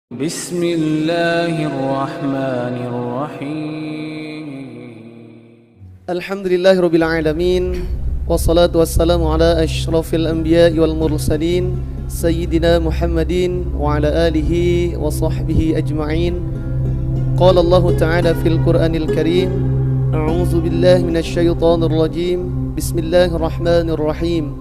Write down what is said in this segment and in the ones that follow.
بسم الله الرحمن الرحيم الحمد لله رب العالمين والصلاة والسلام على أشرف الأنبياء والمرسلين سيدنا محمد وعلى آله وصحبه أجمعين. قال الله تعالى في القرآن الكريم: أعوذ بالله من الشيطان الرجيم. بسم الله الرحمن الرحيم.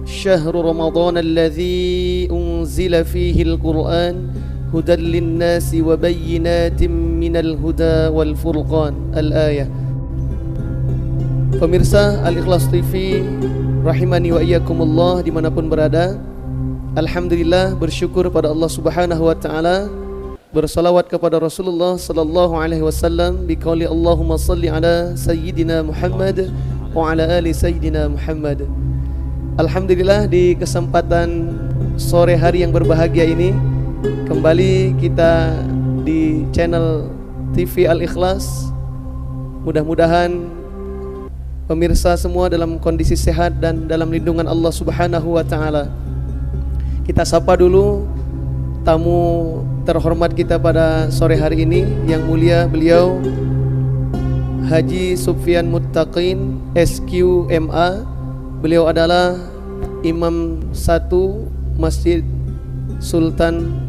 شهر رمضان الذي أنزل فيه القرآن هدى للناس وبينات من الهدى والفرقان. Al-ayah. Pemirsa Al-Ikhlas TV rahimani wa iyyakumullah dimanapun berada, alhamdulillah bersyukur pada Allah Subhanahu wa taala, bersalawat kepada Rasulullah sallallahu alaihi wasallam biqauli Allahumma salli ala sayyidina Muhammad wa ala ali sayyidina Muhammad. Alhamdulillah di kesempatan sore hari yang berbahagia ini kembali kita di channel TV Al-Ikhlas. Mudah-mudahan pemirsa semua dalam kondisi sehat dan dalam lindungan Allah Subhanahu wa taala. Kita sapa dulu tamu terhormat kita pada sore hari ini, yang mulia beliau Haji Sufyan Muttaqin SQMA. Beliau adalah Imam 1 Masjid Sultan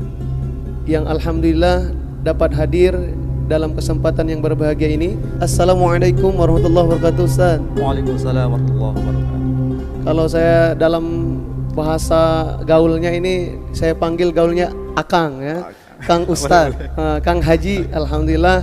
yang alhamdulillah dapat hadir dalam kesempatan yang berbahagia ini. Assalamualaikum warahmatullahi wabarakatuh, Ustaz. Waalaikumsalam warahmatullahi wabarakatuh. Kalau saya dalam bahasa gaulnya ini, saya panggil gaulnya Akang ya, Kang Ustaz, Kang Haji. Alhamdulillah,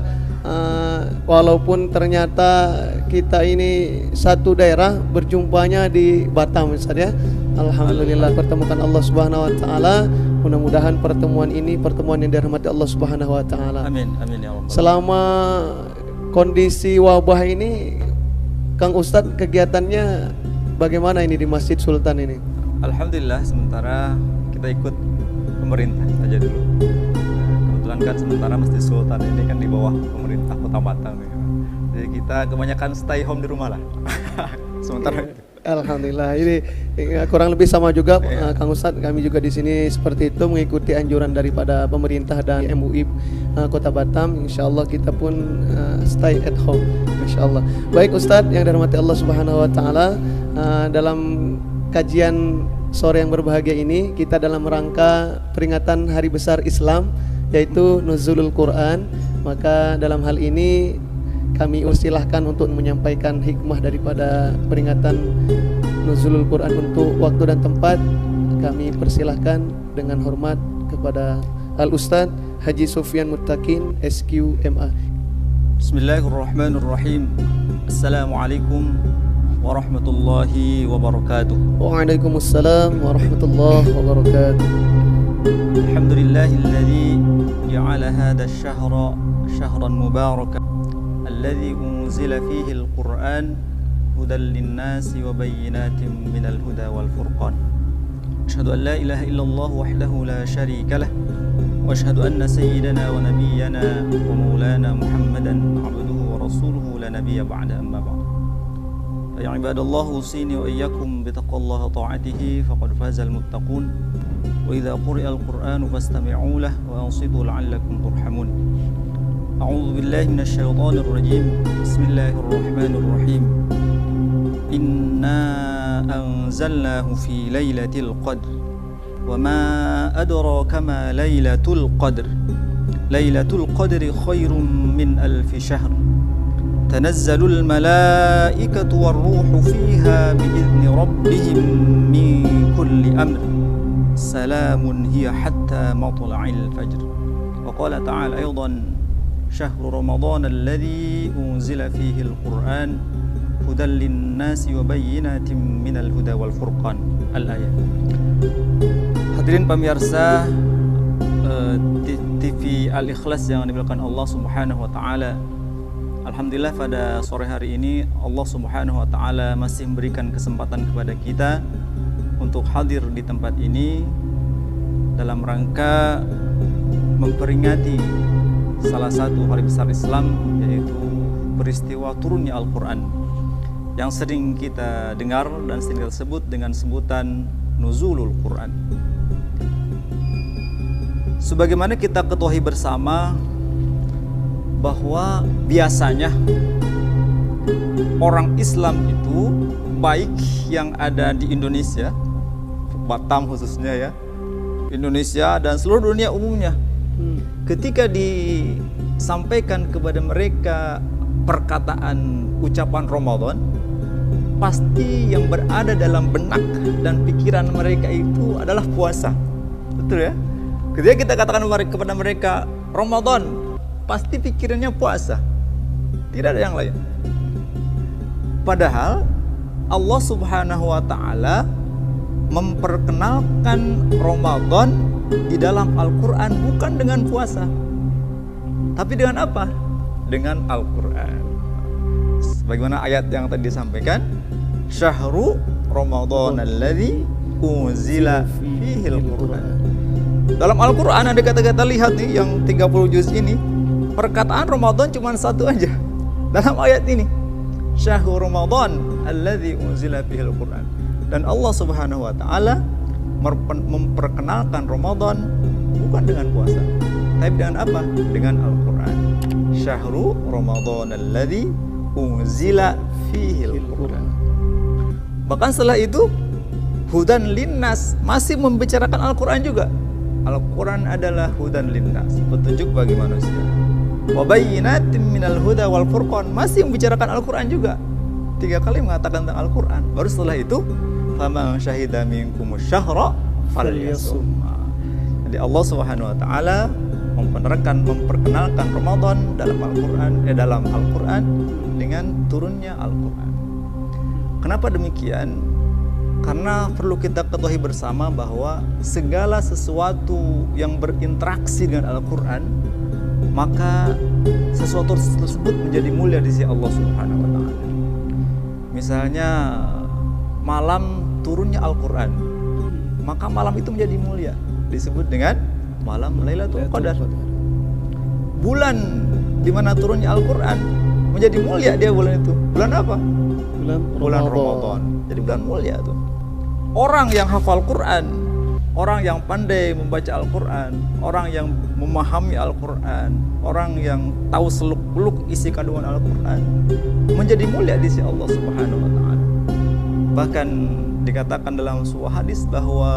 walaupun ternyata kita ini satu daerah, berjumpanya di Batam, Ustaz ya. Alhamdulillah pertemukan Allah Subhanahu wa taala. Mudah-mudahan pertemuan ini pertemuan yang dirahmati Allah Subhanahu wa taala. Amin, amin ya Allah. Selama kondisi wabah ini, Kang Ustadz kegiatannya bagaimana ini di Masjid Sultan ini? Alhamdulillah sementara kita ikut pemerintah saja dulu. Kebetulan kan sementara Masjid Sultan ini kan di bawah pemerintah Kota Batam ya. Jadi kita kebanyakan stay home di rumah lah. Sementara itu. Alhamdulillah, ini kurang lebih sama juga Kang Ustadz, kami juga di sini seperti itu mengikuti anjuran daripada pemerintah dan MUI Kota Batam. Insyaallah kita pun stay at home, insyaallah. Baik Ustadz yang dirahmati Allah Subhanahu wa taala, dalam kajian sore yang berbahagia ini kita dalam rangka peringatan hari besar Islam yaitu Nuzulul Quran. Maka dalam hal ini kami silahkan untuk menyampaikan hikmah daripada peringatan Nuzulul Quran untuk waktu dan tempat. Kami persilahkan dengan hormat kepada Al-Ustaz Haji Sufyan Muttaqin SQMA. Bismillahirrahmanirrahim. Assalamualaikum warahmatullahi wabarakatuh. Waalaikumsalam warahmatullahi wabarakatuh. Alhamdulillahilladzi ja'ala hadha ash-shahra shahran mubarakan الذي أنزل فيه القرآن هدى للناس وبينات من الهدى والفرقان. أشهد أن لا إله إلا الله وحده لا شريك له وأشهد أن سيدنا ونبينا ومولانا محمدا عبده ورسوله لا نبي بعد أما بعد. فيا عباد الله أوصيني وإياكم بتقوى الله وطاعته فقد فاز المتقون. وإذا قرئ القرآن فاستمعوا له وأنصتوا لعلكم ترحمون. أعوذ بالله من الشيطان الرجيم. بسم الله الرحمن الرحيم. إنا أنزلناه في ليلة القدر وما أدراك ما ليلة القدر. ليلة القدر خير من ألف شهر. تنزل الملائكة والروح فيها بإذن ربهم من كل أمر. سلام هي حتى مطلع الفجر. وقال تعالى أيضا: شهر رمضان الذي أنزل فيه القرآن هدى للناس وبينات من الهدى والفرقان. Al-ayah. Hadirin pemirsa TV Al-Ikhlas yang dimuliakan Allah Subhanahu wa taala. Alhamdulillah pada sore hari ini Allah Subhanahu wa taala masih memberikan kesempatan kepada kita untuk hadir di tempat ini dalam rangka memperingati salah satu hari besar Islam, yaitu peristiwa turunnya Al-Quran yang sering kita dengar dan sering kita sebut dengan sebutan Nuzulul Quran. Sebagaimana kita ketahui bersama bahwa biasanya orang Islam itu baik yang ada di Indonesia, Batam khususnya ya, Indonesia dan seluruh dunia umumnya, ketika disampaikan kepada mereka perkataan ucapan Ramadan, pasti yang berada dalam benak dan pikiran mereka itu adalah puasa. Betul ya? Ketika kita katakan kepada mereka Ramadan, pasti pikirannya puasa, tidak ada yang lain. Padahal Allah Subhanahu wa Ta'ala memperkenalkan Ramadan di dalam Al-Quran bukan dengan puasa, tapi dengan apa? Dengan Al-Quran. Sebagaimana ayat yang tadi disampaikan, Syahru Ramadan alladzi unzila fihi al-Quran. Dalam Al-Quran ada kata-kata, lihat nih yang 30 juz ini, perkataan Ramadan cuma satu aja dalam ayat ini, Syahrul Ramadan alladzi unzila fihi al-Quran. Dan Allah Subhanahu wa Ta'ala memperkenalkan Ramadan bukan dengan puasa, tapi dengan apa? Dengan Al-Quran. Syahrul Ramadan alladzi unzila fihi al-Quran. Bahkan setelah itu hudan linnas, masih membicarakan Al-Quran juga. Al-Quran adalah hudan linnas, petunjuk bagi manusia. Wa bayyinatin minal huda wal furqan, masih membicarakan Al-Quran juga. 3 kali mengatakan tentang Al-Quran. Baru setelah itu, faman syahida minkumus syahra falyasum. Jadi Allah Subhanahu wa Ta'ala memperkenalkan Ramadan dalam Al-Quran dengan turunnya Al-Quran. Kenapa demikian? Karena perlu kita ketahui bersama bahwa segala sesuatu yang berinteraksi dengan Al-Quran, maka sesuatu tersebut menjadi mulia di sisi Allah Subhanahu wa Ta'ala. Misalnya malam turunnya Al-Quran, maka malam itu menjadi mulia, disebut dengan malam Lailatul Qadar. Bulan di mana turunnya Al-Quran menjadi mulia, dia bulan itu. Bulan apa? Bulan Ramadan. Jadi bulan mulia tuh. Orang yang hafal Quran, orang yang pandai membaca Al-Quran, orang yang memahami Al-Quran, orang yang tahu seluk-beluk isi kandungan Al-Quran, menjadi mulia di sisi Allah Subhanahu wa Ta'ala. Bahkan dikatakan dalam sebuah hadis bahwa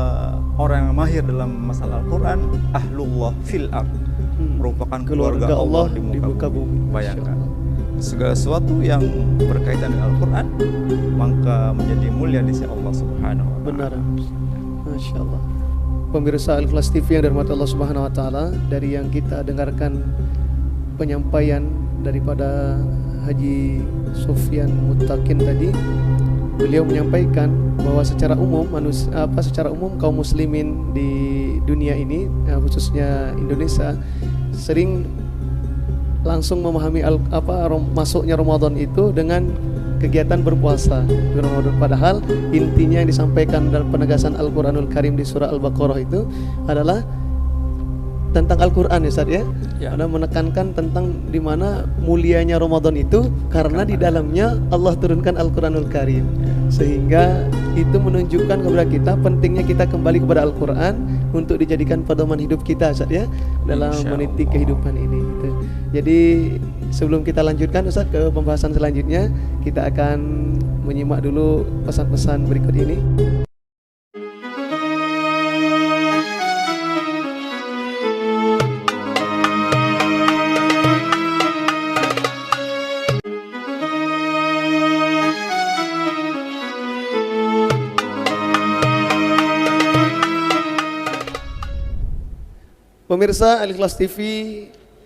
orang yang mahir dalam masalah Al-Quran, ahlullah fil ard, merupakan keluarga Allah di muka bumi. Bayangkan, segala sesuatu yang berkaitan dengan Al-Quran maka menjadi mulia di sisi Allah Subhanahu wa Ta'ala. Benar. Masya Allah. Pemirsa Al-Ikhlas TV yang dirahmati Allah Subhanahu wa Ta'ala, dari yang kita dengarkan penyampaian daripada Haji Sufyan Muttaqin tadi, beliau menyampaikan bahwa secara umum kaum muslimin di dunia ini, khususnya Indonesia, sering langsung memahami masuknya Ramadan itu dengan kegiatan berpuasa di Ramadan. Padahal intinya yang disampaikan dalam penegasan Al-Quranul Karim di surah Al-Baqarah itu adalah tentang Al-Quran ya Ustaz ya. Ada menekankan tentang di mana mulianya Ramadan itu karena di dalamnya Allah turunkan Al-Quranul Karim. Sehingga itu menunjukkan kepada kita pentingnya kita kembali kepada Al-Quran untuk dijadikan pedoman hidup kita Ustaz ya, dalam meniti kehidupan ini gitu. Jadi sebelum kita lanjutkan Ustaz ke pembahasan selanjutnya, kita akan menyimak dulu pesan-pesan berikut ini. Pemirsa Al-Ikhlas TV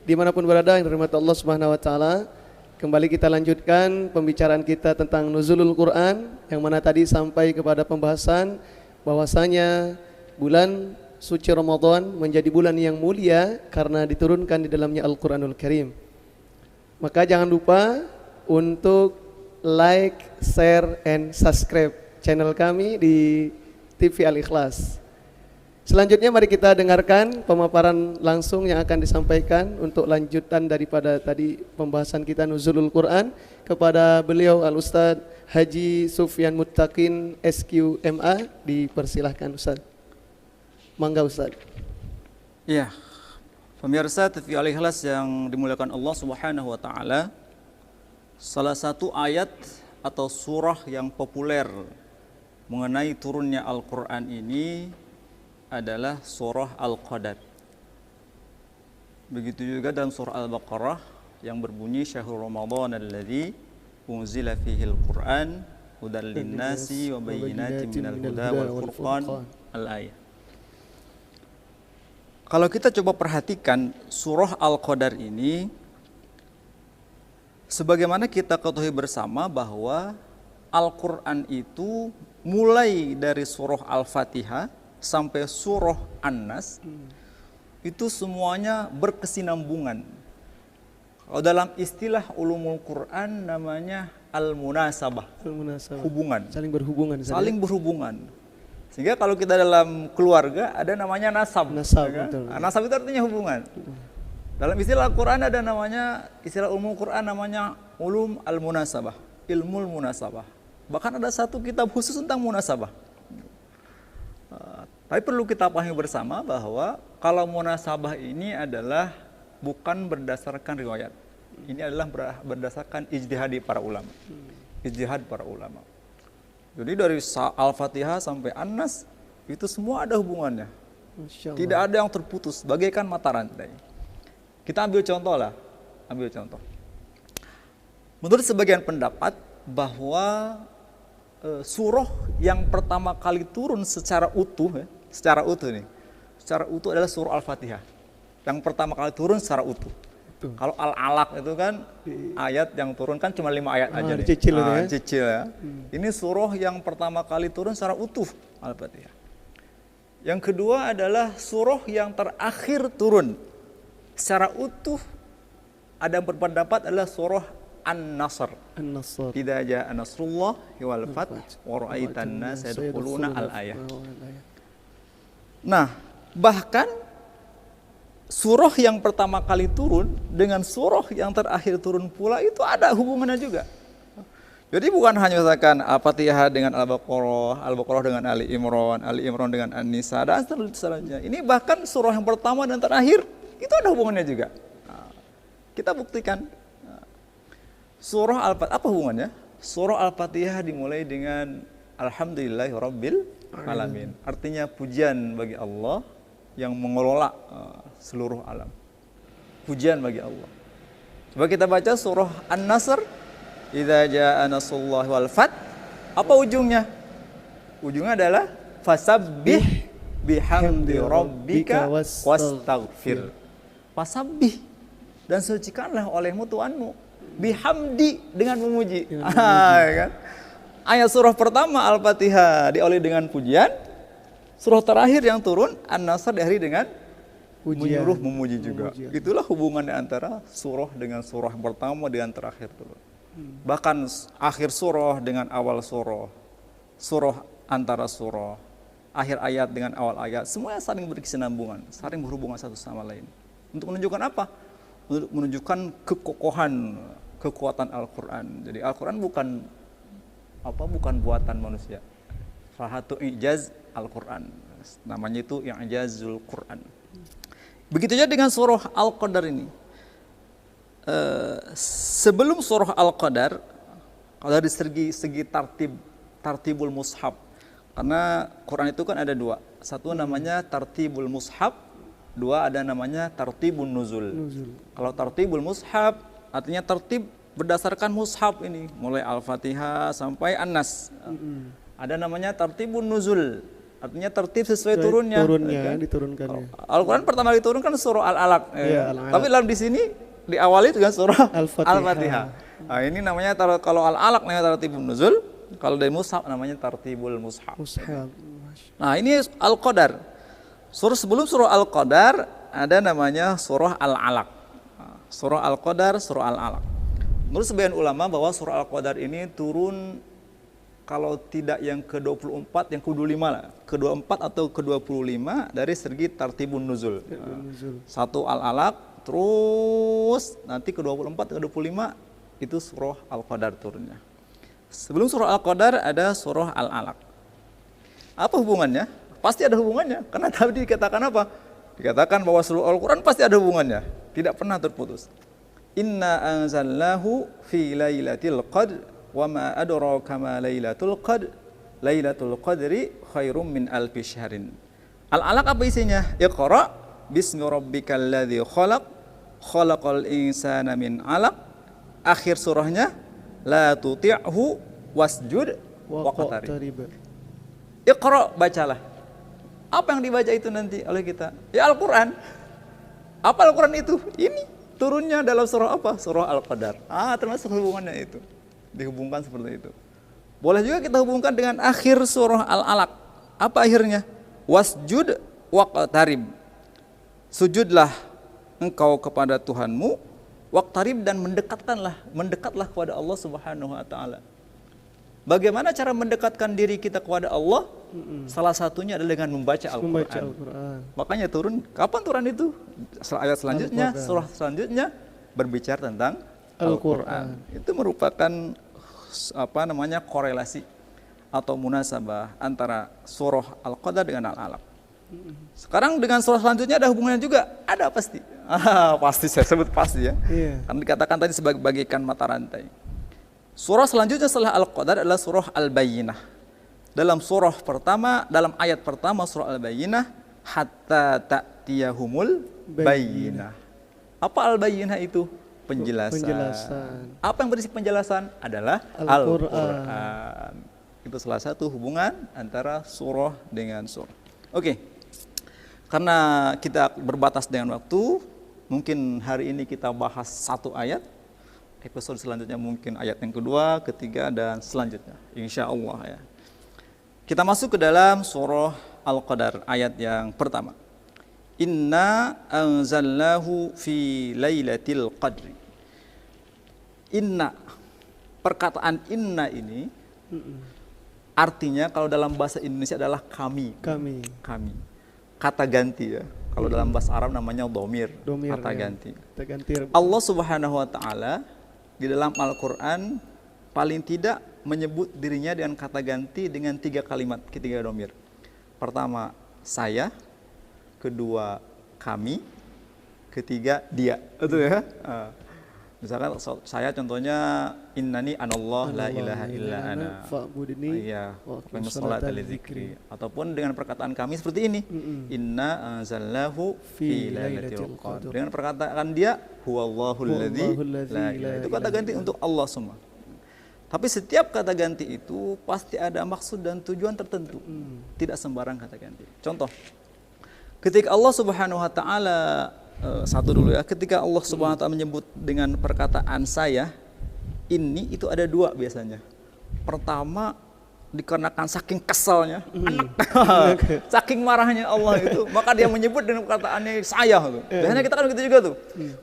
dimanapun berada yang dirahmati Allah Subhanahu wa Ta'ala, kembali kita lanjutkan pembicaraan kita tentang nuzulul Quran, yang mana tadi sampai kepada pembahasan bahwasanya bulan suci Ramadan menjadi bulan yang mulia karena diturunkan di dalamnya Al-Quranul Karim. Maka jangan lupa untuk like, share, and subscribe channel kami di TV Al-Ikhlas. Selanjutnya mari kita dengarkan pemaparan langsung yang akan disampaikan untuk lanjutan daripada tadi pembahasan kita nuzulul Quran kepada beliau Al-Ustaz Haji Sufyan Muttaqin SQMA. Dipersilahkan Ustaz. Mangga Ustaz. Iya, Pemirsa TV Al-Ikhlas yang dimuliakan Allah Subhanahu wa taala, salah satu ayat atau surah yang populer mengenai turunnya Al-Qur'an ini adalah surah Al-Qadar. Begitu juga dalam surah Al-Baqarah yang berbunyi syahrul Ramadan alladzi unzila fihi al-Qur'an hudal linnasi wa bayyinatin minal huda wal furqan al-ayat. Kalau kita coba perhatikan surah Al-Qadar ini, sebagaimana kita ketahui bersama bahwa Al-Quran itu mulai dari surah Al-Fatihah sampai surah An-Nas, itu semuanya berkesinambungan. Kalau dalam istilah ulumul Quran namanya al-munasabah, hubungan, saling berhubungan. Saling berhubungan. Sehingga kalau kita dalam keluarga ada namanya nasab. Nasab, ya kan? betul. Nasab itu artinya hubungan. Dalam istilah Al-Quran ada namanya, istilah ulumul Quran namanya ulum al-munasabah, ilmul munasabah. Bahkan ada satu kitab khusus tentang munasabah. Tapi perlu kita pahami bersama bahwa kalau munasabah ini adalah bukan berdasarkan riwayat. Ini adalah berdasarkan ijtihad para ulama. Ijtihad para ulama. Jadi dari Al-Fatihah sampai An-Nas itu semua ada hubungannya. Tidak ada yang terputus, bagaikan mata rantai. Kita ambil contoh lah, Menurut sebagian pendapat bahwa surah yang pertama kali turun secara utuh adalah surah Al-Fatihah. Yang pertama kali turun secara utuh. Kalau Al-Alaq itu kan ayat yang turun kan cuma 5 ayat aja nih. Cicil ya. Ini surah yang pertama kali turun secara utuh Al-Fatihah. Yang kedua adalah surah yang terakhir turun secara utuh, ada yang berpendapat adalah surah An-Nasr. Idza jaa nasrullahi wal fath wa ra'aitan nasa yadkhuluna al-ayah. Nah, bahkan surah yang pertama kali turun dengan surah yang terakhir turun pula itu ada hubungannya juga. Jadi bukan hanya misalkan Al-Fatihah dengan Al-Baqarah, Al-Baqarah dengan Ali Imran dengan An-Nisa dan seterusnya. Ini bahkan surah yang pertama dan terakhir itu ada hubungannya juga. Kita buktikan. Surah Al-Fatihah apa hubungannya? Surah Al-Fatihah dimulai dengan Alhamdulillahirabbil alamin. Artinya pujian bagi Allah yang mengelola seluruh alam. Pujian bagi Allah. Coba kita baca surah An-Nasr. Idza jaa nasrullahi wal fath. Apa ujungnya? Ujungnya adalah fasabbih bihamdi rabbika wastaghfir. Fasabbih dan sucikanlah olehmu Tuhanmu. Bihamdi dengan memuji. Kan? Ayat surah pertama Al-Fatihah diawali dengan pujian. Surah terakhir yang turun An-Nasr diakhiri dengan menyuruh memuji juga. Itulah hubungannya antara surah dengan surah pertama dengan terakhir turun. Bahkan akhir surah dengan awal surah, surah antara surah, akhir ayat dengan awal ayat, semuanya saling berkesinambungan, saling berhubungan satu sama lain. Untuk menunjukkan apa? Untuk menunjukkan kekuatan Al-Quran. Jadi Al-Quran bukan buatan manusia. Salah satu i'jaz Al-Quran. Namanya itu i'jazul Quran. Begitu juga dengan surah Al-Qadar ini. Sebelum surah Al-Qadar, kalau dari segi tartibul mushaf, karena Quran itu kan ada dua. Satu namanya tartibul mushaf, dua ada namanya tartibun nuzul. Kalau tartibul mushaf artinya tertib berdasarkan mushaf ini, mulai Al-Fatihah sampai An-Nas. Ada namanya tartibun nuzul, artinya tertib sesuai turunnya. Diturunkannya. Al-Quran pertama kali turun kan surah Al-Alaq. Tapi dalam di sini diawali dengan surah Al-Fatihah. Nah, ini namanya kalau Al-Alaq namanya tartibun nuzul, kalau dari mushaf namanya tartibul mushaf. Nah, ini Al-Qadar. Sebelum surah Al-Qadar ada namanya surah Al-Alaq. Surah Al-Qadar, surah Al-Alaq. Menurut sebagian ulama bahwa surah Al-Qadar ini turun kalau tidak yang ke-24, yang ke-25 lah. Ke-24 atau ke-25 dari segi tartibun nuzul. Satu Al-Alaq, terus nanti ke-24, ke-25 itu surah Al-Qadar turunnya. Sebelum surah Al-Qadar ada surah Al-Alaq. Apa hubungannya? Pasti ada hubungannya. Karena tadi dikatakan apa? Dikatakan bahwa seluruh Al-Quran pasti ada hubungannya, tidak pernah terputus. Inna anzalnahu fi lailatul qadr wa ma adraka ma lailatul qadr. Lailatul qadri khairum min alfi syahrin. Al-Alaq apa isinya? Iqra bismi rabbikal ladzi khalaq, khalaqal insana min 'alaq. Akhir surahnya la tuti'hu wasjud waqtarib. Iqra, bacalah. Apa yang dibaca itu nanti oleh kita? Ya Al-Quran. Apa Al-Quran itu? Ini turunnya dalam surah apa? Surah Al-Qadar. Termasuk hubungannya itu. Dihubungkan seperti itu. Boleh juga kita hubungkan dengan akhir surah Al-Alaq. Apa akhirnya? Wasjud waqtarib. Sujudlah engkau kepada Tuhanmu, waqtarib, dan mendekatlah kepada Allah Subhanahu wa taala. Bagaimana cara mendekatkan diri kita kepada Allah? Salah satunya adalah dengan membaca Al-Quran. Makanya turun, kapan turun itu? Ayat selanjutnya, surah selanjutnya berbicara tentang Al-Quran. Itu merupakan korelasi atau munasabah antara surah Al-Qadar dengan Al-Alaq. Sekarang dengan surah selanjutnya ada hubungannya juga? Ada pasti. Pasti, saya sebut pasti ya. Karena dikatakan tadi sebagai bagaikan mata rantai. Surah selanjutnya setelah Al-Qadar adalah surah Al-Bayyinah. Dalam ayat pertama surah Al-Bayyinah, hatta ta'tiyahumul bayyinah. Apa Al-Bayyinah itu? Penjelasan. Apa yang berisi penjelasan? Adalah Al-Quran. Itu salah satu hubungan antara surah dengan surah. Oke. Karena kita berbatas dengan waktu, mungkin hari ini kita bahas satu ayat. Episode selanjutnya mungkin ayat yang kedua, ketiga, dan selanjutnya. Insya Allah ya. Kita masuk ke dalam surah Al-Qadar, ayat yang pertama. Inna anzalnahu fi lailatul qadri. Inna, perkataan inna ini artinya kalau dalam bahasa Indonesia adalah kami. Kata ganti ya. Kalau dalam bahasa Arab namanya domir, kata ganti. Allah Subhanahu wa taala di dalam Al-Quran paling tidak menyebut dirinya dengan kata ganti dengan 3 kalimat, ketiga domir. Pertama, saya. Kedua, kami. Ketiga, dia. Itu ya. Misalkan saya contohnya innani anallah la ilaha illa ana fa'budni wa qimis sholata li dzikri. Ataupun dengan perkataan kami seperti ini, inna anzalnahu fi lailatul qadr. Dengan perkataan dia huwallahul ladzi la ilaha. Itu kata ganti untuk Allah semua. Tapi setiap kata ganti itu pasti ada maksud dan tujuan tertentu. Tidak sembarang kata ganti. Contoh, ketika Allah Subhanahu wa taala ketika Allah Subhanahu wa taala menyebut dengan perkataan saya, ini itu ada 2 biasanya. Pertama, dikarenakan saking kesalnya, saking marahnya Allah itu, maka dia menyebut dengan perkataannya saya. Biasanya kita kan gitu juga tuh.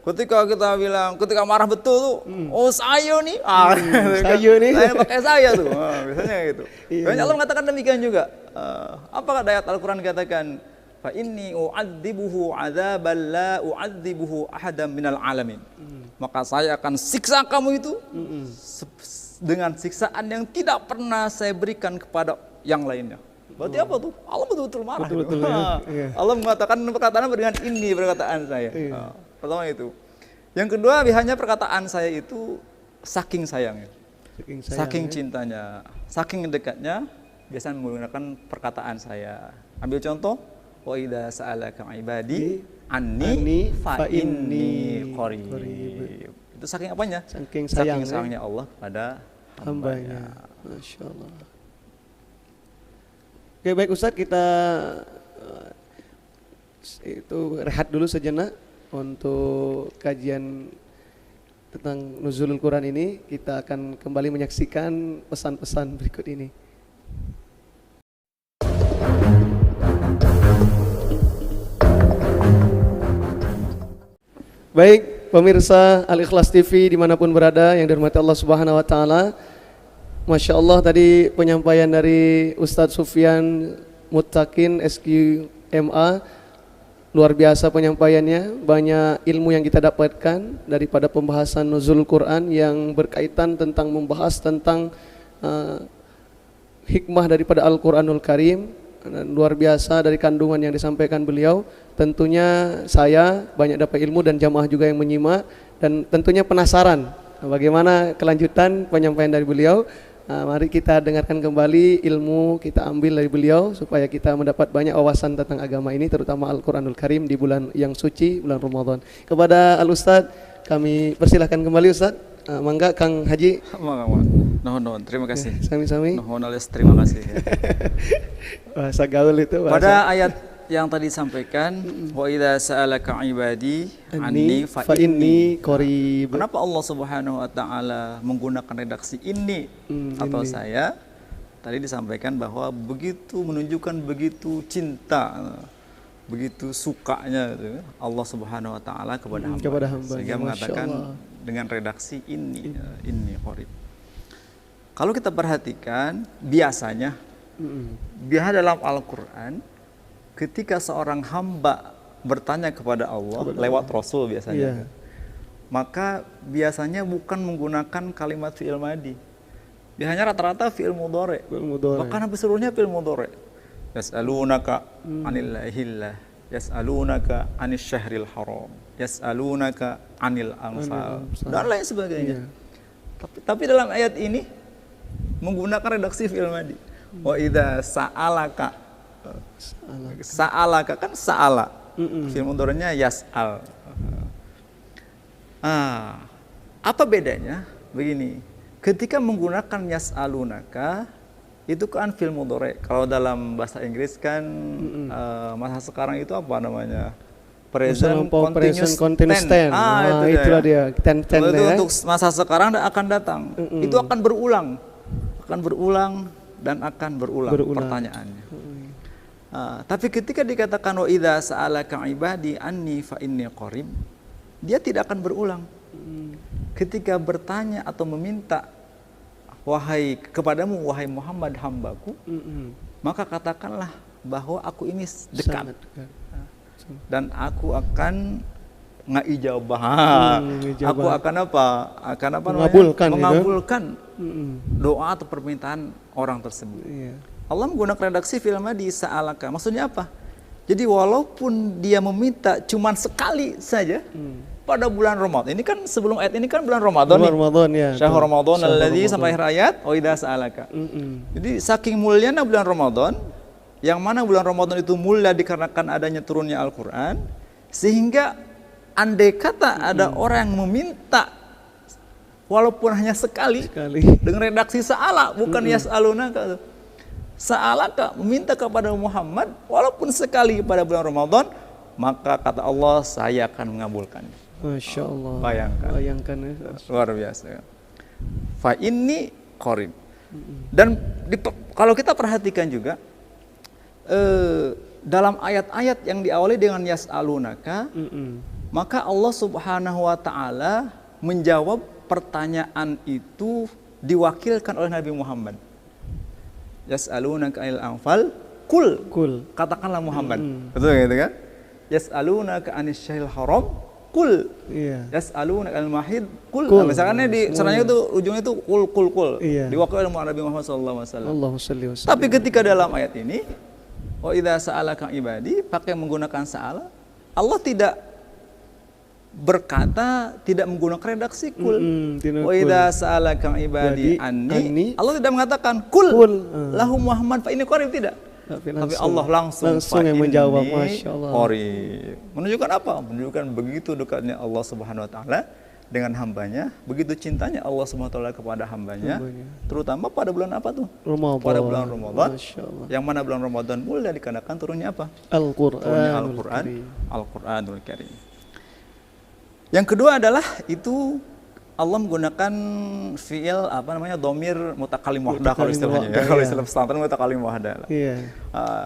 Ketika kita bilang, ketika marah betul tuh, oh saya nih, saya pakai saya tuh. Biasanya gitu. Biasanya Allah mengatakan demikian juga. Apakah ayat Al-Quran katakan, fa inni u'adzibuhu 'adzaban la u'adzibuhu ahadam minal alamin. Maka saya akan siksa kamu itu dengan siksaan yang tidak pernah saya berikan kepada yang lainnya. Berarti apa tuh? Allah betul-betul marah. Betul-betul, ya. Allah mengatakan perkataan dengan ini perkataan saya. Pertama itu. Yang kedua, biasanya perkataan saya itu saking sayangnya. Saking cintanya, saking dekatnya, biasanya menggunakan perkataan saya. Ambil contoh, wa idza sa'alaka 'ibadi anni fa inni qarib. Itu saking apanya? Saking sayangnya Allah pada hambanya. Masya Allah. Oke, baik Ustaz, kita rehat dulu sejenak untuk kajian tentang Nuzulul Quran ini. Kita akan kembali menyaksikan pesan-pesan berikut ini. Baik, pemirsa Al-Ikhlas TV dimanapun berada yang dirahmati Allah Subhanahu wa taala. Masya Allah, tadi penyampaian dari Ustadz Sufyan Muttaqin SQMA, luar biasa penyampaiannya. Banyak ilmu yang kita dapatkan daripada pembahasan Nuzul Quran yang berkaitan tentang membahas tentang hikmah daripada Al-Quranul Karim. luar biasa dari kandungan yang disampaikan beliau. Tentunya saya banyak dapat ilmu dan jamaah juga yang menyimak, dan tentunya penasaran bagaimana kelanjutan penyampaian dari beliau. Mari kita dengarkan kembali ilmu kita ambil dari beliau supaya kita mendapat banyak wawasan tentang agama ini, terutama Al-Quranul Karim di bulan yang suci, bulan Ramadan. Kepada Al-Ustadz kami persilahkan kembali Ustadz. Mangga Kang Haji. Nuhun, terima kasih. Sami-sami. Nuhun alias terima kasih. Ya. Bahasa gaul itu. Pada ayat yang tadi disampaikan, wa idza sa'alaka ibadi anni fa inni qarib. Kenapa Allah Subhanahu wa taala menggunakan redaksi ini atau ini. saya? Tadi disampaikan bahwa begitu menunjukkan begitu cinta, begitu sukanya gitu, Allah Subhanahu wa taala kepada hamba. Sehingga mengatakan dengan redaksi ini qarib. Kalau kita perhatikan biasanya dalam Al-Qur'an ketika seorang hamba bertanya kepada Allah lewat Rasul biasanya, maka biasanya bukan menggunakan kalimat fi'il madi. Biasanya rata-rata fi'il mudhari. Bahkan hampir seluruhnya fi'il mudhari. Yas'alunaka 'anil ahillah, yas'alunaka 'anis syahril haram, yas'alunaka 'anil anfal dan lain sebagainya. Tapi dalam ayat ini menggunakan redaksi fi'il madi. Wa idza sa'alaka kan sa'ala. Fi'il mudhari'nya yas'al. Apa bedanya? Begini, ketika menggunakan yas'alunaka itu kan fi'il mudhari'. Kalau dalam bahasa Inggris kan masa sekarang itu apa namanya? Present continuous tense. Itulah dia. Itu untuk masa sekarang dan akan datang. Itu akan berulang dan akan berulang. Pertanyaannya. Tapi ketika dikatakan wa idza sa'alaka ibadi anni fa inni qarib, dia tidak akan berulang. Ketika bertanya atau meminta kepadamu wahai Muhammad hambaku, maka katakanlah bahwa aku ini dekat. Dan aku akan ngijabah. Aku akan apa? Mengabulkan doa atau permintaan orang tersebut. Allah menggunakan redaksi fi'il madi sa'alaka. Maksudnya apa? Jadi walaupun dia meminta cuman sekali saja pada bulan Ramadan. Ini kan sebelum ayat ini kan bulan Ramadan. Ramadan ya. Syahrul Ramadan alladzi sampai akhir ayat wa idza sa'alaka. Jadi saking mulianya bulan Ramadan, yang mana bulan Ramadan itu mulia dikarenakan adanya turunnya Al-Qur'an, sehingga andai kata ada orang yang meminta walaupun hanya sekali. Dengan redaksi sa'ala bukan yas'alunaka. Sa'alaka meminta kepada Muhammad walaupun sekali pada bulan Ramadan, maka kata Allah saya akan mengabulkan. Masya Allah. Bayangkan luar biasa. Fa inni qarib. Dan kalau kita perhatikan juga dalam ayat-ayat yang diawali dengan yas'alunaka, maka Allah Subhanahu wa taala menjawab pertanyaan itu diwakilkan oleh Nabi Muhammad. Yas'alunaka 'anil anfal qul. Katakanlah Muhammad. Betul gitu kan? Yas'alunaka 'anis syahril haram qul. Yas'alunaka 'anil mahid qul. Misalnya di serannya itu ujungnya itu qul. Diwakilkan oleh Nabi Muhammad sallallahu alaihi wasallam. Tapi ketika dalam ayat ini wa idza sa'alaka ibadi pakai menggunakan sa'ala, Allah tidak berkata, tidak menggunakan redaksi kul. Wa idza sa'alaka ibadi anni, Allah tidak mengatakan kul lahum Muhammad fa inni qarib, tidak. Tapi Allah langsung yang menjawab. Masya Allah. Qarib. Menunjukkan apa? Menunjukkan begitu dekatnya Allah Subhanahu wa taala dengan hambanya, begitu cintanya Allah Subhanahu wa taala kepada hambanya, terutama pada bulan apa tuh? Ramadan. Pada bulan Ramadan. Yang mana bulan Ramadan mulia dikarenakan turunnya apa? Al-Qur'anul Karim. Yang kedua adalah itu Allah menggunakan fi'il dhamir mutakalim wahdah kalau istilahnya ya. Kalau istilah pesantren mutakalim wahdah.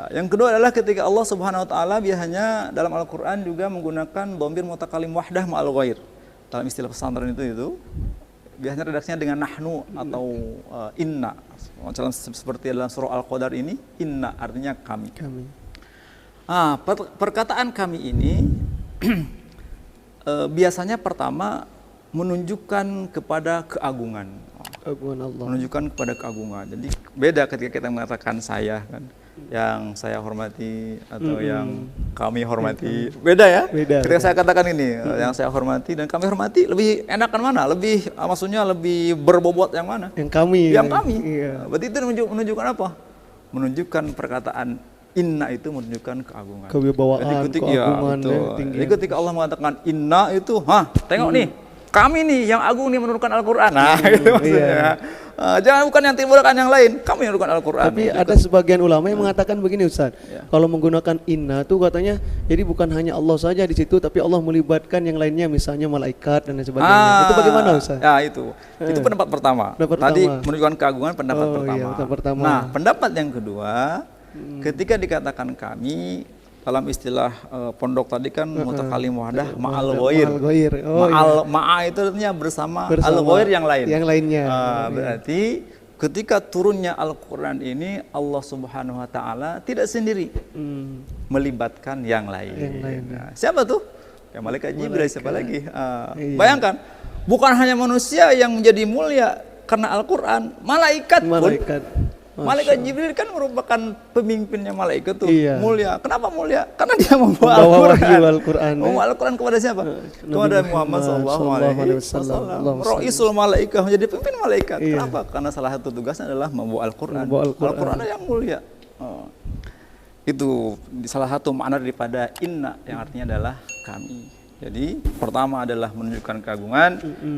Yang kedua adalah ketika Allah Subhanahu wa taala biasanya dalam Al-Qur'an juga menggunakan dhamir mutakalim wahdah ma'al ghair. Dalam istilah pesantren itu biasanya redaksinya dengan nahnu atau inna. Seperti dalam surah Al-Qadar ini, inna artinya kami. Perkataan kami ini biasanya pertama menunjukkan kepada keagungan. Allah. Menunjukkan kepada keagungan. Jadi beda ketika kita mengatakan saya kan. yang saya hormati atau yang kami hormati. Beda ya? Beda, Ketika beda. saya katakan ini, yang saya hormati dan kami hormati, lebih enakan mana? Lebih, maksudnya lebih berbobot yang mana? Yang kami. Yang kami. Iya. Berarti itu menunjukkan apa? Menunjukkan perkataan inna itu menunjukkan keagungan. Kewibawaan, Jadi keagungan, betul. tinggi. Jadi ketika Allah mengatakan inna itu, tengok nih, kami nih yang agung nih menurunkan Al-Quran. Nah, itu maksudnya. Jangan bukan yang timurkan yang lain, kami yang menurunkan Al-Quran. Tapi ada sebagian ulama yang mengatakan begini Ustaz, kalau menggunakan inna tuh katanya, jadi bukan hanya Allah saja di situ, tapi Allah melibatkan yang lainnya, misalnya malaikat dan lain sebagainya. Itu bagaimana Ustaz? Ya itu pendapat pertama. Pendapat Tadi pertama. menunjukkan keagungan pendapat Oh, pertama. iya, pendapat pertama. Nah, pendapat yang kedua, ketika dikatakan kami dalam istilah pondok tadi kan mutakalim wahdah ma'al ghair. Ma'al ghair. Oh, Ma'a itu artinya bersama Bersama al-ghair yang lain. Yang lainnya. Berarti ketika turunnya Al-Quran ini Allah Subhanahu wa taala tidak sendiri melibatkan yang lain. Nah, siapa tuh? Ya malaikat Jibril, siapa lagi? Iya. Bayangkan, bukan hanya manusia yang menjadi mulia karena Al-Quran, malaikat pun. Malaikat Jibril kan merupakan pemimpinnya malaikat tuh, mulia. Kenapa mulia? Karena dia membawa Al-Quran. Membawa Al-Quran kepada siapa? Kepada Muhammad SAW. Ra'isul malaikah, menjadi pemimpin malaikat. Kenapa? Karena salah satu tugasnya adalah membawa Al-Quran. Al-Quran yang mulia. Itu salah satu makna daripada inna yang artinya adalah kami. Jadi pertama adalah menunjukkan keagungan,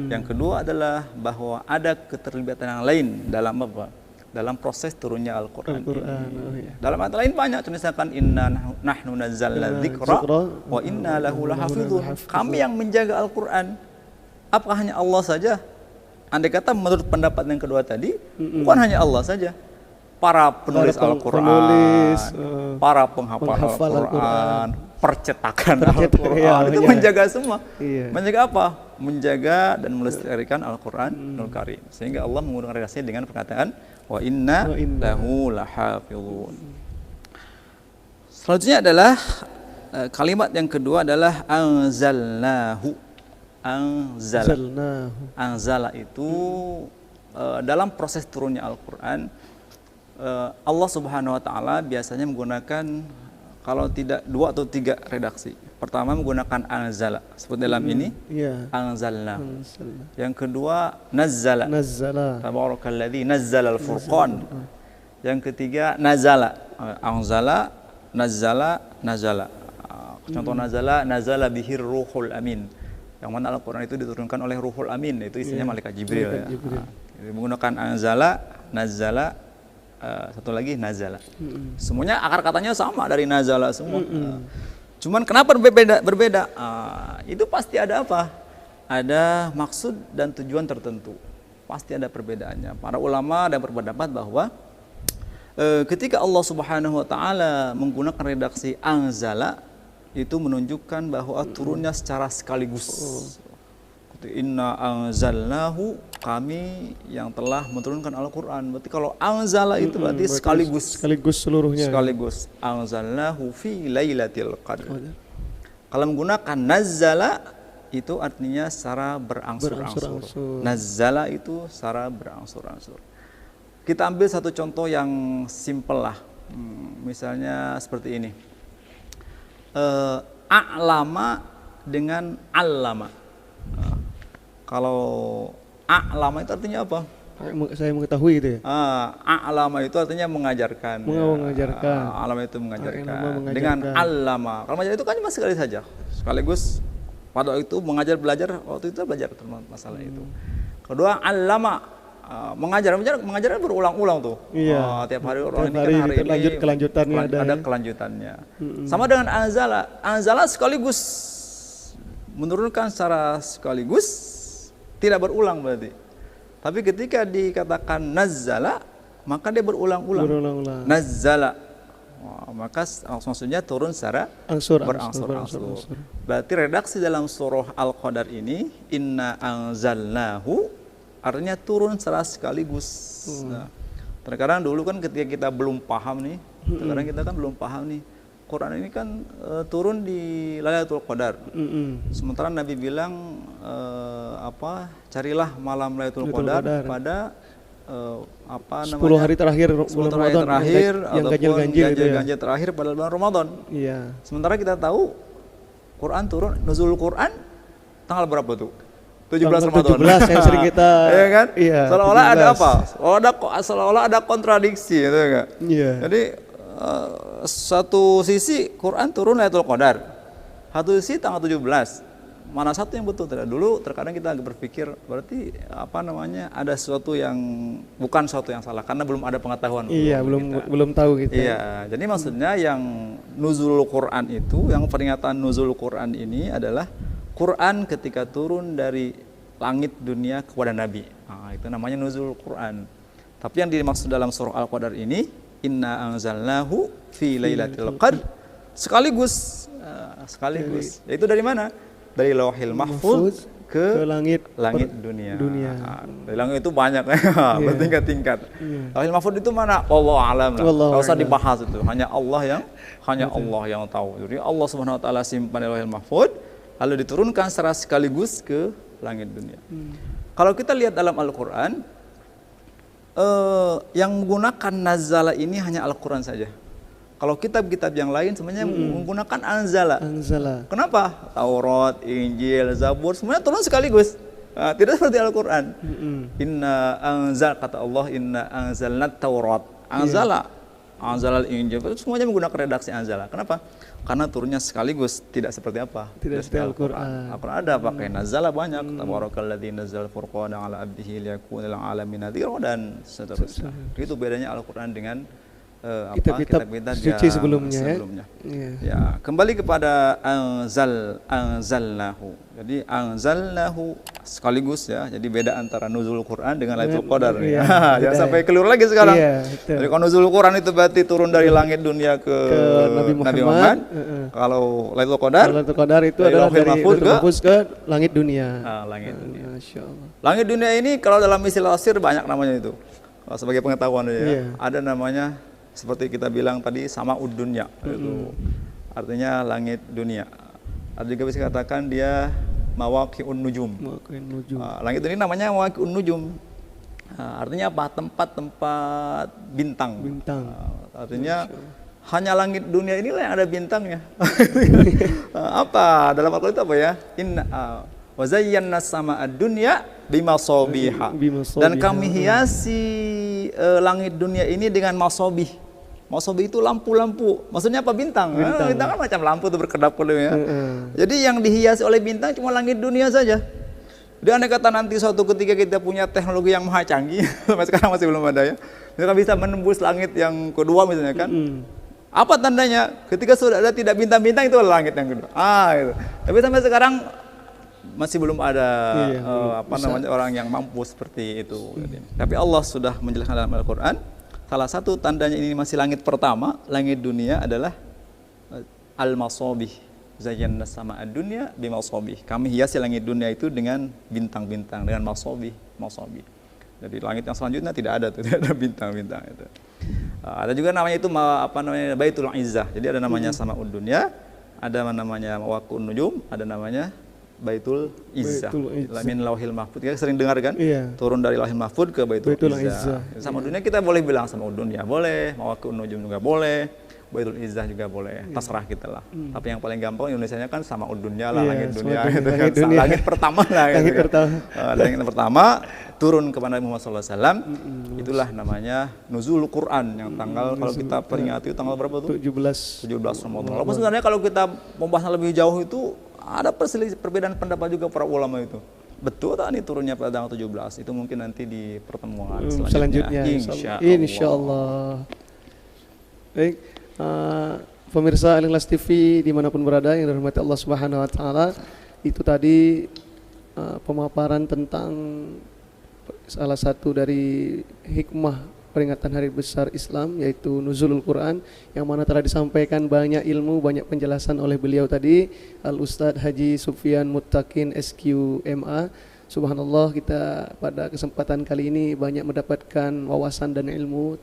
yang kedua adalah bahwa ada keterlibatan yang lain dalam apa? Dalam proses turunnya Al-Quran ini. Dalam ayat lain banyak, misalkan inna nahnu nazzalna dzikra wa inna lahu lahafidhun. Kami yang menjaga Al-Quran. Apakah hanya Allah saja? Andai kata menurut pendapat yang kedua tadi, bukan hanya Allah saja. Para penulis Al-Quran, para penghafal Al-Quran, percetakan Al-Quran, itu menjaga semua. Menjaga apa? Menjaga dan melestarikan Al-Quranul Karim. Sehingga Allah menggunakan redaksinya dengan perkataan wa inna lahu lahafizun. Selanjutnya adalah kalimat yang kedua adalah anzalnahu. Anzala itu dalam proses turunnya Al-Quran, Allah Subhanahu wa taala biasanya menggunakan kalau tidak 2 atau 3 redaksi. Pertama menggunakan anzala, seperti dalam ini anzalna. Yang kedua nazzala. Tabarakalladzi nazzala al-furqan. Yang ketiga nazala. Anzala, nazala. Contoh nazala bihir ruhul amin. Yang mana Al-Quran itu diturunkan oleh Ruhul Amin, itu isinya malaikat Jibril. Menggunakan anzala, nazzala, satu lagi nazala. Semuanya akar katanya sama dari nazala semua. Cuman kenapa berbeda? Itu pasti ada apa? Ada maksud dan tujuan tertentu. Pasti ada perbedaannya. Para ulama ada berpendapat bahwa ketika Allah Subhanahu wa taala menggunakan redaksi anzala, itu menunjukkan bahwa turunnya secara sekaligus. Inna anzalnahu, kami yang telah menurunkan Al-Quran. Berarti kalau anzala itu berarti sekaligus seluruhnya. Sekaligus. Anzalnahu fi lailatul qadr. Kalau menggunakan nazzala itu artinya secara berangsur-angsur. Nazzala itu secara berangsur-angsur. Kita ambil satu contoh yang simpel lah. Misalnya seperti ini. A'lama dengan allama. Kalau a'lama itu artinya apa? Saya mengetahui itu ya. A'lama itu artinya mengajarkan. Mengajarkan. A'lama itu mengajarkan. Dengan allama. Kalau mengajar itu kan cuma sekali saja. Sekaligus pada waktu itu belajar tentang masalah itu. Kedua allama. Mengajar berulang-ulang tuh. Tiap hari orang ini kan hari ini kelanjutannya ada kelanjutannya. Sama dengan anzala sekaligus menurunkan secara sekaligus, tidak berulang berarti. Tapi ketika dikatakan nazzala, maka dia berulang-ulang. Nazzala, maka maksudnya turun secara berangsur-angsur. Berarti redaksi dalam surah Al-Qadar ini inna anzalnahu artinya turun secara sekaligus. Nah, terkadang dulu kan ketika kita belum paham nih, Quran ini kan turun di Lailatul Qadar. Sementara Nabi bilang carilah malam Lailatul Qadar pada apa 10 namanya? hari terakhir 10 bulan hari Ramadan terakhir yang ataupun ganjil-ganjil itu ya. ganjil terakhir pada bulan Ramadan. Iya. Sementara kita tahu Quran turun, nuzul Quran tanggal berapa tuh? 17 Tanggal Ramadan. 17 yang sering kita Iya kan? Iya. Seolah-olah ada 17. apa? Seolah-olah ada kontradiksi gitu enggak? Iya. Jadi satu sisi Quran turun Lailatul Qadar. Satu sisi tanggal 17. Mana satu yang betul? Tidak, dulu terkadang kita agak berpikir berarti apa namanya ada sesuatu yang bukan sesuatu yang salah karena belum ada pengetahuan. Iya, belum tahu gitu. Iya, jadi maksudnya yang nuzul Quran itu, yang peringatan nuzul Quran ini adalah Quran ketika turun dari langit dunia kepada Nabi. Nah, itu namanya nuzul Quran. Tapi yang dimaksud dalam surah Al-Qadar ini, inna anzalnahu fi lailatul qadr. Sekaligus. Yaitu dari mana? Dari Lauhil Mahfuz ke langit dunia. Dari langit itu banyak bertingkat-tingkat. Lauhil Mahfuz itu mana? Wallahu a'lam. Enggak usah dibahas itu. Hanya Allah yang tahu. Jadi Allah Subhanahu wa taala simpan di Lauhil Mahfuz lalu diturunkan secara sekaligus ke langit dunia. Kalau kita lihat dalam Al-Qur'an yang menggunakan nazala ini hanya Al-Qur'an saja. Kalau kitab-kitab yang lain sebenarnya menggunakan anzala. Kenapa? Taurat, Injil, Zabur semuanya turun sekaligus. Nah, tidak seperti Al-Qur'an. Inna anzal, kata Allah, inna anzalnat Taurat. Anzala al-Injil, semuanya menggunakan redaksi anzala. Kenapa? Karena turunnya sekaligus, tidak seperti apa? Tidak seperti Al-Qur'an. Al-Qur'an ada pakai nazala banyak. Tabarakalladzi nazzala al-furqana ala 'abdihi liyakuna lil 'alamin nadhira dan seterusnya. Itu bedanya Al-Qur'an dengan kitab-kitab suci sebelumnya. Ya, kembali kepada anzalnahu. Jadi anzalnahu sekaligus ya. Jadi beda antara nuzul Quran dengan Lailatul Qadar. Jangan sampai keliru lagi sekarang. Jadi kalau nuzul Quran itu berarti turun dari langit dunia ke Nabi Muhammad. Kalau Lailatul Qadar itu adalah dari Mahfuz ke langit dunia. Langit dunia. Masyaallah. Langit dunia ini kalau dalam istilah tafsir banyak namanya itu. Sebagai pengetahuan ya. Ada namanya seperti kita bilang tadi sama dunya itu artinya langit dunia. Ada juga bisa katakan dia mawaqi'un nujum. Langit dunia namanya mawaqi'un nujum. Artinya apa? Tempat-tempat bintang. Artinya hanya langit dunia inilah yang ada bintangnya. Apa dalam Al-Qur'an itu apa ya? Inna wa zayyana sama'ad dunya bimasabiha. Dan kami hiasi langit dunia ini dengan masobih. Masobih itu lampu-lampu. Maksudnya apa? Bintang. Bintang kan macam lampu itu berkedap-kedap ya. Jadi yang dihiasi oleh bintang cuma langit dunia saja. Jadi andai kata nanti suatu ketika kita punya teknologi yang maha canggih, sampai sekarang masih belum ada ya. Kita bisa menembus langit yang kedua misalnya kan. Apa tandanya? Ketika sudah ada tidak bintang-bintang itu langit yang kedua. Gitu. Tapi sampai sekarang masih belum ada orang yang mampu seperti itu. Tapi Allah sudah menjelaskan dalam Al-Qur'an, salah satu tandanya ini masih langit pertama, langit dunia adalah al-masabih. Zayyana sama'ad dunya bimasabih. Kami hiasi langit dunia itu dengan bintang-bintang, dengan masabih. Jadi langit yang selanjutnya tidak ada bintang-bintang itu. Ada juga namanya itu Baitul Izzah. Jadi ada namanya sama'ud dunya, ada namanya mawaqi'un nujum, ada namanya Baitul Izzah. Min Lauhil Mahfuz. Kita sering dengar kan? Turun dari Lauhil Mahfuz ke Baitul Izzah. Sama dunia kita boleh bilang sama dunia boleh, mawaqi'un nujum juga boleh, Baitul Izzah juga boleh. Terserah kita lah. Tapi yang paling gampang Indonesianya kan sama dunia lah, langit dunia gitu kan. Langit pertama lah gitu. Langit pertama turun kepada Nabi Muhammad SAW. Itulah namanya nuzul Quran yang tanggal kalau kita peringati tanggal berapa tuh? 17 Ramadan. Walaupun sebenarnya kalau kita membahas lebih jauh itu ada perbedaan pendapat juga para ulama itu. Betul tak ini turunnya pada tanggal 17? Itu mungkin nanti di pertemuan selanjutnya. Insyaallah. Baik, pemirsa Al-Ikhlas TV dimanapun berada yang dirahmati Allah Subhanahu Wa Taala, itu tadi pemaparan tentang salah satu dari hikmah peringatan hari besar Islam, yaitu nuzulul Quran, yang mana telah disampaikan banyak ilmu, banyak penjelasan oleh beliau tadi, Al-Ustadz Haji Sufyan Muttaqin SQMA. Subhanallah, kita pada kesempatan kali ini banyak mendapatkan wawasan dan ilmu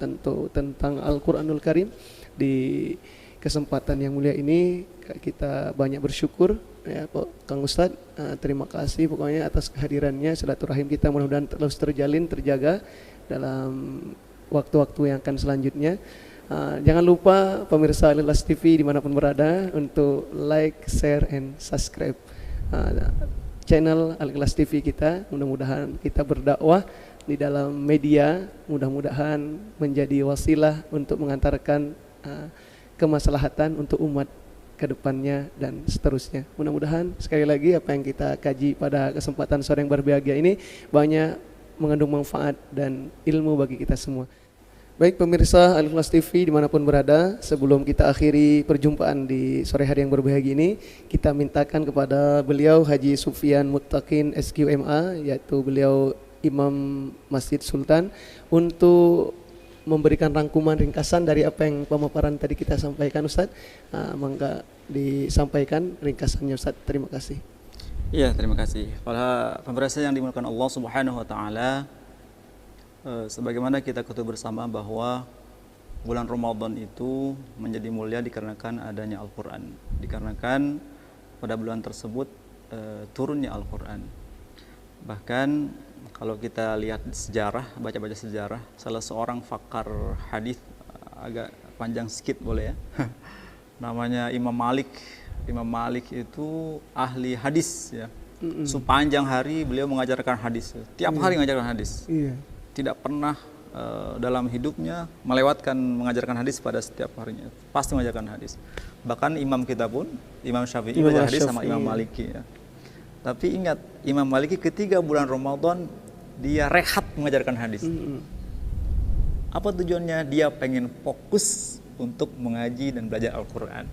tentang Al-Quranul Karim. Di kesempatan yang mulia ini kita banyak bersyukur ya Kang Ustadz, terima kasih pokoknya atas kehadirannya. Silaturahim kita mudah-mudahan terus terjalin, terjaga, dalam waktu-waktu yang akan selanjutnya. Jangan lupa pemirsa Al-Ikhlas TV dimanapun berada untuk like, share, and subscribe channel Al-Ikhlas TV kita. Mudah-mudahan kita berdakwah di dalam media, mudah-mudahan menjadi wasilah untuk mengantarkan kemaslahatan untuk umat ke depannya dan seterusnya. Mudah-mudahan sekali lagi apa yang kita kaji pada kesempatan sore yang berbahagia ini banyak mengandung manfaat dan ilmu bagi kita semua. Baik pemirsa Al-Ikhlas TV dimanapun berada, sebelum kita akhiri perjumpaan di sore hari yang berbahagia ini, kita mintakan kepada beliau Haji Sufyan Muttaqin SQMA, yaitu beliau Imam Masjid Sultan, untuk memberikan rangkuman ringkasan dari apa yang pemaparan tadi kita sampaikan Ustaz. Mangga disampaikan ringkasannya Ustaz. Terima kasih. Iya, terima kasih. Para pemirsa yang dimuliakan Allah Subhanahu wa taala, sebagaimana kita ketahui bersama bahwa bulan Ramadan itu menjadi mulia dikarenakan adanya Al-Quran, dikarenakan pada bulan tersebut turunnya Al-Quran. Bahkan kalau kita lihat sejarah, baca-baca sejarah, salah seorang pakar hadis, agak panjang sedikit boleh ya, namanya Imam Malik. Imam Malik itu ahli hadis ya. Sepanjang hari beliau mengajarkan hadis, tiap hari mengajarkan hadis. Tidak pernah dalam hidupnya melewatkan mengajarkan hadis pada setiap harinya, pasti mengajarkan hadis. Bahkan imam kita pun, Imam Syafi'i belajar hadis sama Imam Maliki ya. Tapi ingat, Imam Maliki ketika bulan Ramadan dia rehat mengajarkan hadis. Apa tujuannya? Dia pengen fokus untuk mengaji dan belajar Al-Quran.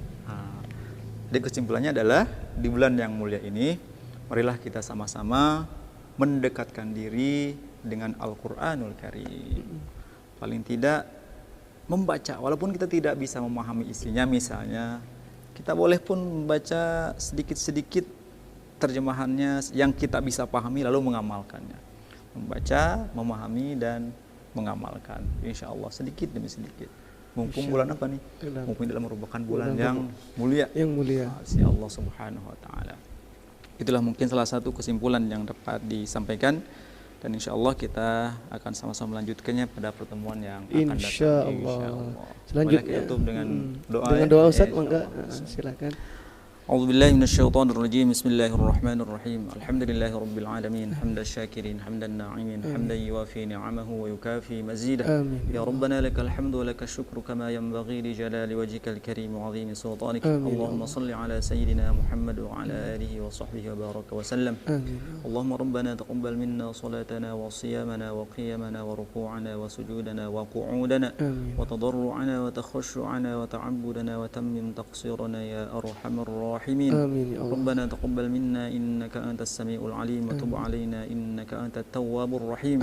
Jadi kesimpulannya adalah di bulan yang mulia ini, marilah kita sama-sama mendekatkan diri dengan Al-Quranul Karim. Paling tidak membaca, walaupun kita tidak bisa memahami isinya, misalnya kita boleh pun membaca sedikit-sedikit terjemahannya yang kita bisa pahami lalu mengamalkannya. Membaca, memahami, dan mengamalkan, insya Allah sedikit demi sedikit. Mumpung bulan apa nih? Mumpung dalam merupakan bulan yang mulia. Yang mulia. Si Allah Subhanahu wa taala. Itulah mungkin salah satu kesimpulan yang dapat disampaikan, dan insya Allah kita akan sama-sama melanjutkannya pada pertemuan yang akan datang. Insya Allah. Selanjutnya tutup dengan doa. Dengan doa Ustaz, mangga silakan. أعوذ بالله من الشيطان الرجيم بسم الله الرحمن الرحيم الحمد لله رب العالمين حمد الشاكرين حمد الناعمين حمدا يوافي نعمه ويكافي مزيده يا ربنا لك الحمد ولك الشكر كما ينبغي لجلال وجهك الكريم وعظيم سلطانك اللهم صل على سيدنا محمد وعلى آله وصحبه وبارك وسلم اللهم ربنا تقبل منا صلاتنا وصيامنا وقيامنا وركوعنا وسجودنا وقعودنا وتضرعنا وتخشعنا وتعبدنا وتمم تقصيرنا يا أرحم الراحمين آمين. ربنا تقبل منا إنك أنت السميع العليم وتب علينا إنك أنت التواب الرحيم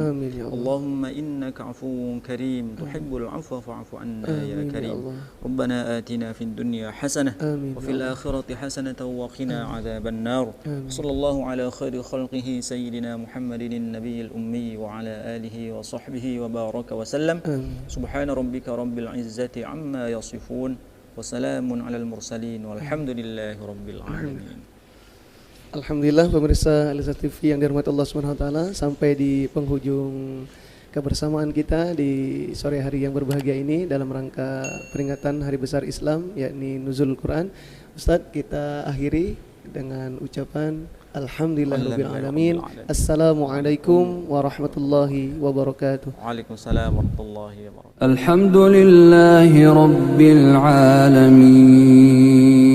اللهم إنك عفو كريم تحب العفو فاعف عنا يا كريم ربنا آتنا في الدنيا حسنة وفي الآخرة حسنة وقنا عذاب النار صلى الله على خير خلقه سيدنا محمد النبي الأمي وعلى آله وصحبه وبارك وسلم سبحان ربك رب العزة عما يصفون Wassalamun alal mursalin walhamdulillahi rabbil alamin. Alhamdulillah pemirsa Al-Ikhlas TV yang dirahmati Allah Subhanahu wa taala, sampai di penghujung kebersamaan kita di sore hari yang berbahagia ini dalam rangka peringatan Hari Besar Islam yakni Nuzul Quran. Ustaz, kita akhiri dengan ucapan Alhamdulillahirabbil alamin. Assalamualaikum warahmatullahi wabarakatuh. Waalaikumsalam warahmatullahi wabarakatuh. Alhamdulillahirabbil alamin.